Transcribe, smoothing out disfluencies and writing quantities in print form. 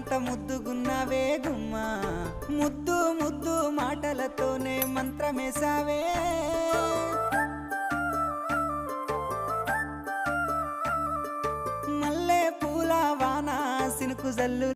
ఎంత ముద్దుగున్నావే గుమ్మా, ముద్దు ముద్దు మాటలతోనే మంత్రమేసావే. మల్లె పూల వాన సినుకు జల్లు